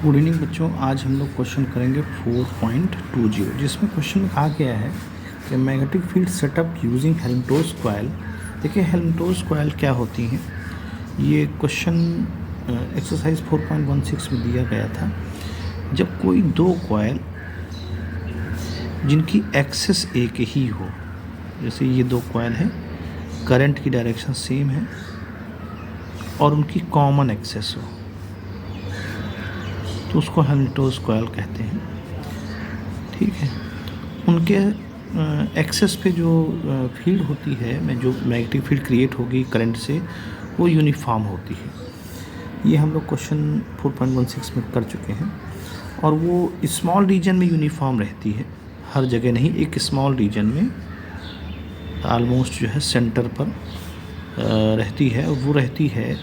Good evening बच्चों। आज हम लोग क्वेश्चन करेंगे 4.20 जिसमें क्वेश्चन में कहा गया है कि magnetic field setup using Helmholtz coil. देखिए हेल्महोल्ट्ज़ कॉइल क्या होती हैं। ये क्वेश्चन एक्सरसाइज 4.16 में दिया गया था। जब कोई दो कॉइल जिनकी एक्सिस एक ही हो, जैसे ये दो कॉइल हैं, करंट की डायरेक्शन सेम है और उनकी कॉमन एक्सिस हो, तो उसको हेल्महोल्ट्ज़ कॉइल कहते हैं। ठीक है, उनके एक्सेस पे जो फील्ड होती है, में जो मैग्नेटिक फील्ड क्रिएट होगी करंट से, वो यूनिफॉर्म होती है। ये हम लोग क्वेश्चन 4.16 में कर चुके हैं। और वो स्मॉल रीजन में यूनिफॉर्म रहती है, हर जगह नहीं, एक स्मॉल रीजन में ऑलमोस्ट जो है सेंटर पर रहती है। वो रहती है,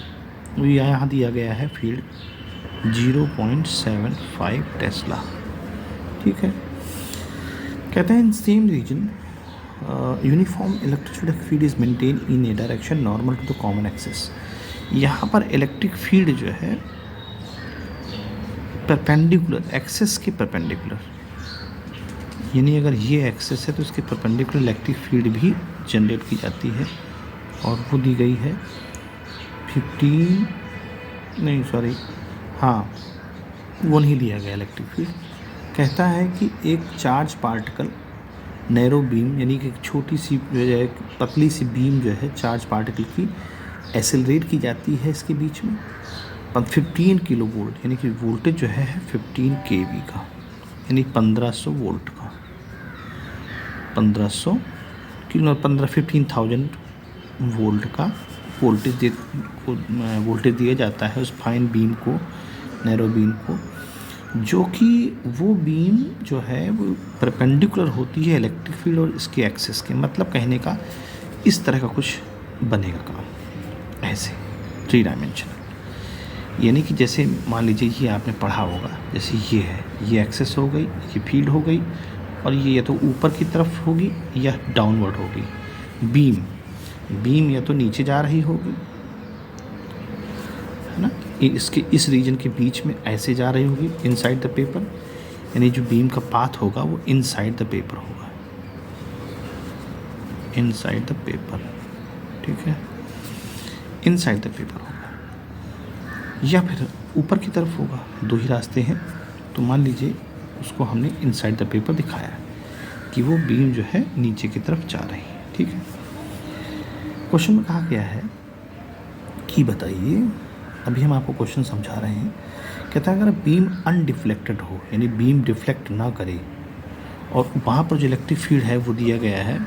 वो यहाँ दिया गया है फील्ड 0.75 टेस्ला। ठीक है, कहते हैं in same region uniform electric field is maintain in a direction normal to the common axis. यहाँ पर इलेक्ट्रिक फील्ड जो है परपेंडिकुलर, एक्सिस के परपेंडिकुलर, यानी अगर ये एक्सिस है तो इसके परपेंडिकुलर इलेक्ट्रिक फील्ड भी जनरेट की जाती है। और वो दी गई है वो नहीं दिया गया इलेक्ट्रिक फील्ड। कहता है कि एक चार्ज पार्टिकल नैरो बीम, यानी कि एक छोटी सी जो है पतली सी बीम जो है चार्ज पार्टिकल की एक्सेलरेट की जाती है इसके बीच में 15 किलो वोल्ट, यानी कि वोल्टेज जो है 15 kV का, यानी 1500 वोल्ट का, 15,000 वोल्ट का वोल्टेज दिया जाता है उस फाइन बीम को, नैरो बीम को, जो कि वो बीम जो है वो परपेंडिकुलर होती है इलेक्ट्रिक फील्ड और इसके एक्सिस के। मतलब कहने का इस तरह का कुछ बनेगा काम, ऐसे 3 डायमेंशनल। यानी कि जैसे मान लीजिए ये आपने पढ़ा होगा, जैसे ये है, ये एक्सिस हो गई, ये फील्ड हो गई, और ये या तो ऊपर की तरफ होगी या डाउनवर्ड होगी। बीम या तो नीचे जा रही होगी, है ना, इसके इस रीजन के बीच में ऐसे जा रही होगी इनसाइड द पेपर, यानी जो बीम का पाथ होगा वो इनसाइड द पेपर होगा, इनसाइड द पेपर। ठीक है, इनसाइड द पेपर होगा, या फिर ऊपर की तरफ होगा। दो ही रास्ते हैं, तो मान लीजिए उसको हमने इनसाइड द पेपर दिखाया कि वो बीम जो है नीचे की तरफ जा रही है। ठीक है, क्वेश्चन में कहा गया है कि बताइए, अभी हम आपको क्वेश्चन समझा रहे हैं। कहता है अगर बीम अनडिफ्लेक्टेड हो, यानी बीम डिफ्लेक्ट ना करे, और वहाँ पर जो इलेक्ट्रिक फील्ड है वो दिया गया है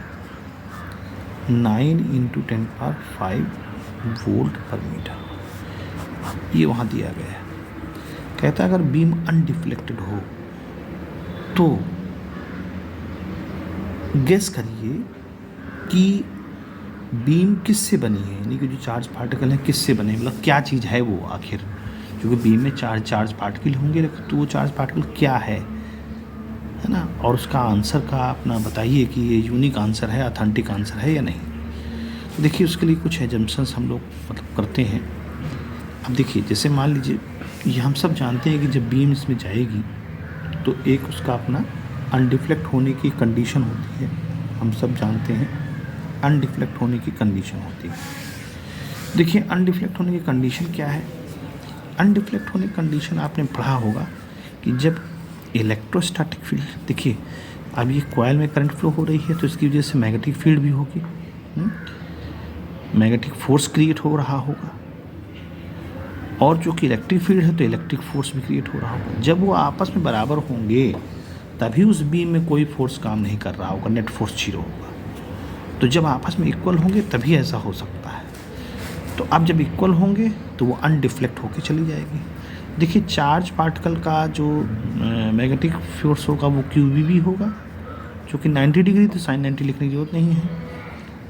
9 × 10⁵ वोल्ट पर मीटर, ये वहाँ दिया गया है। कहता है अगर बीम अनडिफ्लेक्टेड हो तो गेस करिए कि बीम किससे बनी है, यानी कि जो चार्ज पार्टिकल है किससे बने, मतलब क्या चीज़ है वो आखिर। क्योंकि बीम में चार्ज पार्टिकल होंगे, तो वो चार्ज पार्टिकल क्या है ना। और उसका आंसर का अपना बताइए कि ये यूनिक आंसर है, ऑथेंटिक आंसर है या नहीं। तो देखिए उसके लिए कुछ एजम्पशंस हम लोग मतलब करते हैं। अब देखिए, जैसे मान लीजिए ये हम सब जानते हैं कि जब बीम इसमें जाएगी तो एक उसका अपना अनडिफ्लेक्ट होने की कंडीशन होती है, हम सब जानते हैं अनडिफ्लेक्ट होने की कंडीशन होती है। देखिए अनडिफ्लेक्ट होने की कंडीशन क्या है। अनडिफ्लेक्ट होने की कंडीशन आपने पढ़ा होगा कि जब इलेक्ट्रोस्टैटिक फील्ड, देखिए अब ये कॉइल में करंट फ्लो हो रही है तो इसकी वजह से मैग्नेटिक फील्ड भी होगी, मैग्नेटिक फोर्स क्रिएट हो रहा होगा, और जो कि इलेक्ट्रिक फील्ड है तो इलेक्ट्रिक फोर्स भी क्रिएट हो रहा होगा। जब वो आपस में बराबर होंगे तभी उस बीम में कोई फोर्स काम नहीं कर रहा होगा, नेट फोर्स 0 होगा। तो जब आपस में इक्वल होंगे तभी ऐसा हो सकता है। तो अब जब इक्वल होंगे तो वो अनडिफ्लेक्ट होके चली जाएगी। देखिए चार्ज पार्टिकल का जो मैग्नेटिक फोर्स होगा वो QV होगा, जो कि 90 डिग्री, तो sin 90 लिखने की जरूरत नहीं है।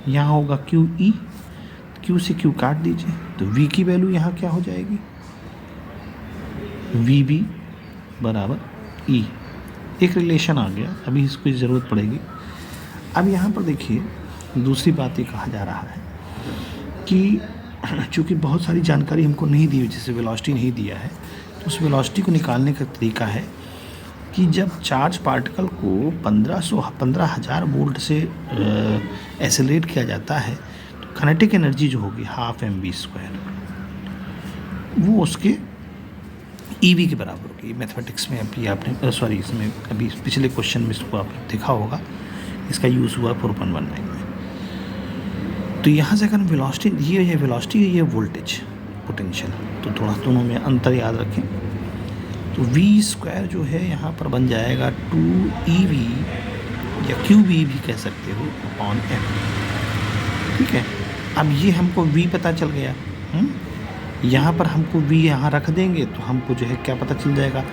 यहाँ होगा QE, Q से Q काट दीजिए तो V की वैल्यू यहाँ क्या हो जाएगी, VB बराबर E। एक रिलेशन आ गया, अभी इसको ज़रूरत पड़ेगी। अब यहाँ पर देखिए दूसरी बात ये कहा जा रहा है कि चूँकि बहुत सारी जानकारी हमको नहीं दी, जैसे वेलोसिटी नहीं दिया है, तो उस वेलोसिटी को निकालने का तरीका है कि जब चार्ज पार्टिकल को 15,000 वोल्ट से एक्सेलरेट किया जाता है तो काइनेटिक एनर्जी जो होगी 12mv², वो उसके ईवी के बराबर होगी। मैथमेटिक्स में अभी आपने इसमें अभी पिछले क्वेश्चन में इसको आपने देखा होगा, इसका यूज़ हुआ 4.19 में। तो यहाँ से अगर वेलोसिटी ये वेलोसिटी है, ये वोल्टेज पोटेंशियल, तो थोड़ा दोनों में अंतर याद रखें। तो v² जो है यहाँ पर बन जाएगा 2ev या qv भी कह सकते हो अपॉन m। ठीक है, अब ये हमको v पता चल गया। यहाँ पर हमको v यहाँ रख देंगे तो हमको जो है क्या पता चल जाएगा,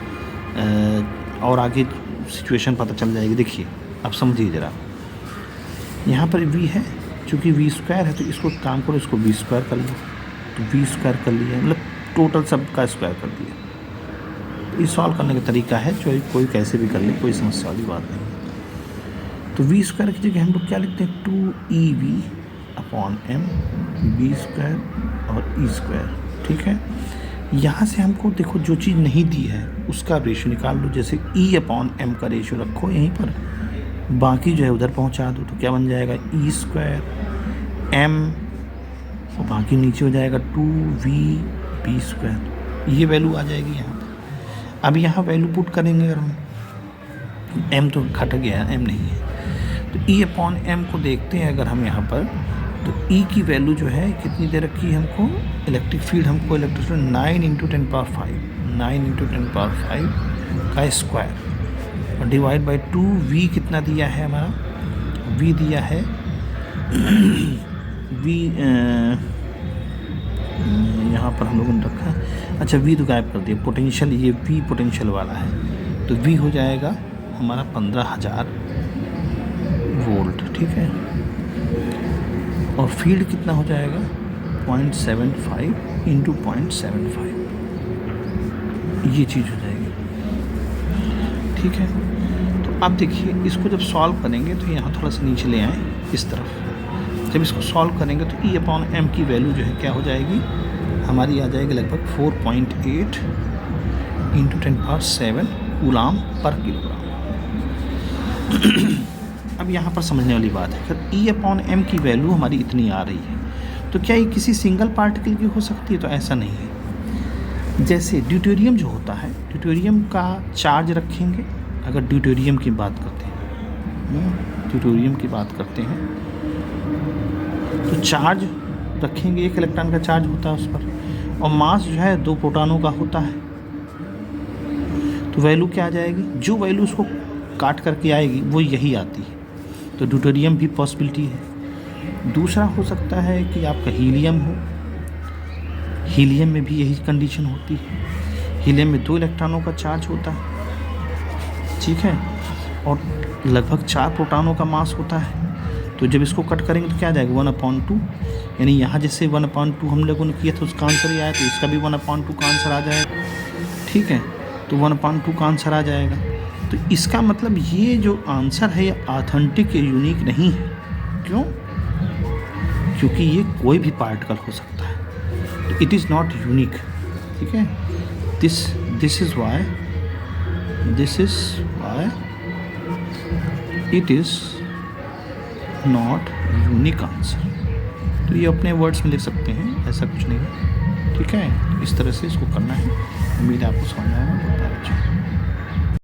और आगे सिचुएशन पता चल जाएगी। देखिए अब समझिए ज़रा, यहाँ पर v है, चूँकि v² है तो इसको काम करो, इसको v² कर लो, तो v² कर लिया, मतलब टोटल सब का स्क्वायर कर दिया। तो इस सॉल्व करने का तरीका है, जो कोई कैसे भी कर ले, कोई समस्या वाली बात नहीं। तो v² की जगह हम लोग क्या लिखते हैं, 2ev अपॉन m, v² और e²। ठीक है, यहाँ से हमको देखो जो चीज़ नहीं दी है उसका रेशियो निकाल लो। जैसे e अपॉन m का रेशियो रखो यहीं पर, बाकी जो है उधर पहुँचा दो, तो क्या बन जाएगा e² m, और बाकी नीचे हो जाएगा 2v²। ये वैल्यू आ जाएगी यहाँ पर। अब यहाँ वैल्यू पुट करेंगे अगर हम, m तो घट गया, m नहीं है, तो e अपॉन m को देखते हैं अगर हम यहाँ पर, तो E की वैल्यू जो है कितनी दे रखी है हमको, इलेक्ट्रिक फील्ड हमको इलेक्ट्रिक फील्ड 9 × 10⁵ का स्क्वायर और डिवाइड बाई 2, V कितना दिया है हमारा, V दिया है V यहाँ पर हम लोगों ने रखा, अच्छा V तो गायब कर दिया, पोटेंशियल, ये V पोटेंशियल वाला है, तो V हो जाएगा हमारा 15,000 वोल्ट। ठीक है, और फील्ड कितना हो जाएगा 0.75 × 0.75, ये चीज़ हो जाएगी। ठीक है, तो अब देखिए इसको जब सॉल्व करेंगे तो यहाँ थोड़ा सा नीचे ले आएँ इस तरफ, जब इसको सॉल्व करेंगे तो e अपॉन m की वैल्यू जो है क्या हो जाएगी हमारी, आ जाएगी लगभग 4.8 × 10⁷ कूलाम पर किलोग्राम। अब यहाँ पर समझने वाली बात है, अगर e अपॉन m की वैल्यू हमारी इतनी आ रही है तो क्या ये किसी सिंगल पार्टिकल की हो सकती है, तो ऐसा नहीं है। जैसे ड्यूटेरियम जो होता है, ड्यूटेरियम का चार्ज रखेंगे, अगर ड्यूटेरियम की बात करते हैं, ड्यूटेरियम की बात करते हैं तो चार्ज रखेंगे, 1 इलेक्ट्रॉन का चार्ज होता है उस पर, और मास जो है 2 प्रोटॉनों का होता है। तो वैल्यू क्या आ जाएगी, जो वैल्यू उसको काट करके आएगी वो यही आती है। तो ड्यूटेरियम भी पॉसिबिलिटी है। दूसरा हो सकता है कि आपका हीलियम हो, हीलियम में भी यही कंडीशन होती है। हीलियम में 2 इलेक्ट्रॉनों का चार्ज होता है, ठीक है, और लगभग 4 प्रोटॉनों का मास होता है। तो जब इसको कट करेंगे तो क्या आ जाएगा 1/2, यानी यहाँ जैसे 1/2 हम लोगों ने किया था उसका आंसर ही आया, तो इसका भी 1/2 का आंसर आ जाएगा। ठीक है, तो 1/2 का आंसर आ जाएगा। तो इसका मतलब ये जो आंसर है ये ऑथेंटिक या यूनिक नहीं है। क्यों? क्योंकि ये कोई भी पार्टिकल हो सकता है, तो इट इज़ नॉट यूनिक। ठीक है, this is why it is not unique answer. तो ये अपने वर्ड्स में लिख सकते हैं, ऐसा कुछ नहीं है। ठीक है, इस तरह से इसको करना है। उम्मीद है आपको समझ में आएगा।